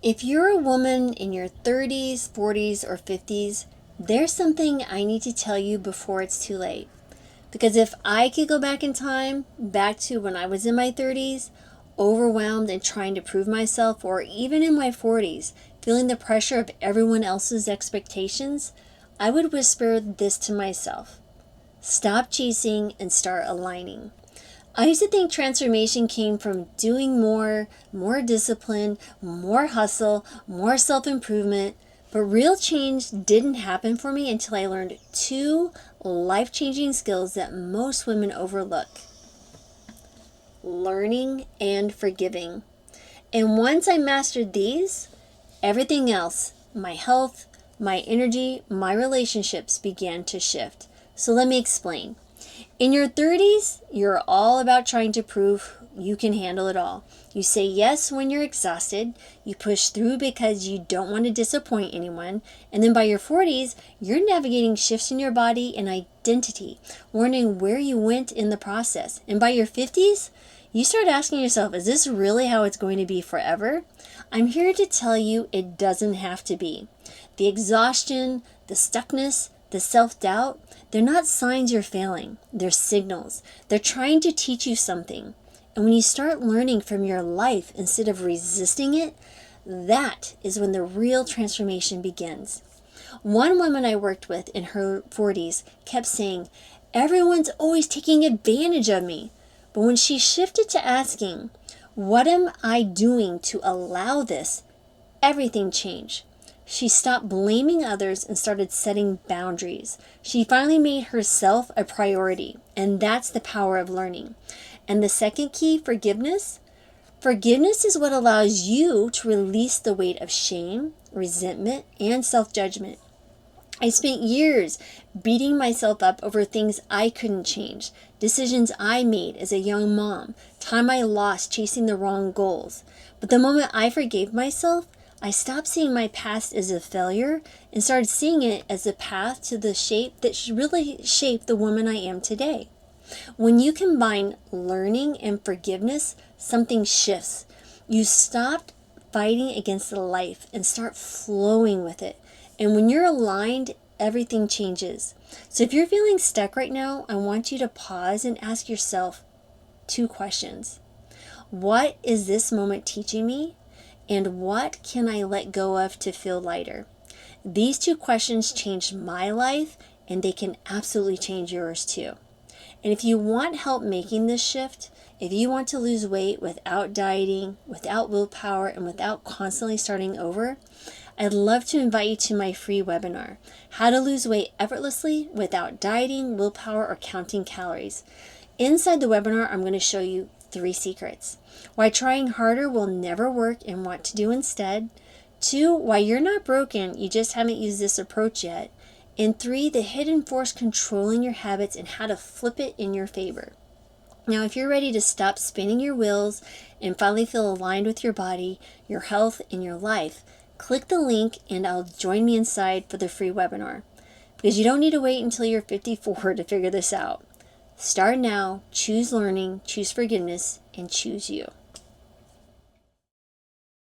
If you're a woman in your 30s, 40s, or 50s, there's something I need to tell you before it's too late. Because if I could go back in time, back to when I was in my 30s, overwhelmed and trying to prove myself, or even in my 40s, feeling the pressure of everyone else's expectations, I would whisper this to myself: stop chasing and start aligning. I used to think transformation came from doing more discipline, more hustle, more self improvement. But real change didn't happen for me until I learned two life changing skills that most women overlook: learning and forgiving. And once I mastered these, everything else, my health, my energy, my relationships began to shift. So let me explain. In your 30s, you're all about trying to prove you can handle it all. You say yes when you're exhausted, you push through because you don't want to disappoint anyone, and then by your 40s, you're navigating shifts in your body and identity, wondering where you went in the process. And by your 50s, you start asking yourself, is this really how it's going to be forever? I'm here to tell you it doesn't have to be. The exhaustion, the stuckness, the self-doubt, they're not signs you're failing. They're signals. They're trying to teach you something. And when you start learning from your life instead of resisting it, that is when the real transformation begins. One woman I worked with in her 40s kept saying, everyone's always taking advantage of me. But when she shifted to asking, what am I doing to allow this? Everything changed. She stopped blaming others and started setting boundaries. She finally made herself a priority, and that's the power of learning. And the second key, forgiveness. Forgiveness is what allows you to release the weight of shame, resentment, and self-judgment. I spent years beating myself up over things I couldn't change, decisions I made as a young mom, time I lost chasing the wrong goals. But the moment I forgave myself, I stopped seeing my past as a failure and started seeing it as a path to the shape that really shaped the woman I am today. When you combine learning and forgiveness, something shifts. You stop fighting against life and start flowing with it. And when you're aligned, everything changes. So if you're feeling stuck right now, I want you to pause and ask yourself two questions. What is this moment teaching me? And what can I let go of to feel lighter? These two questions changed my life, and they can absolutely change yours too. And if you want help making this shift, if you want to lose weight without dieting, without willpower, and without constantly starting over, I'd love to invite you to my free webinar, How to Lose Weight Effortlessly Without Dieting, Willpower, or Counting Calories. Inside the webinar, I'm going to show you 3 secrets. Why trying harder will never work and what to do instead. 2, why you're not broken, you just haven't used this approach yet. And 3, the hidden force controlling your habits and how to flip it in your favor. Now, if you're ready to stop spinning your wheels and finally feel aligned with your body, your health, and your life, click the link and join me inside for the free webinar. Because you don't need to wait until you're 54 to figure this out. Start now, choose learning, choose forgiveness, and choose you.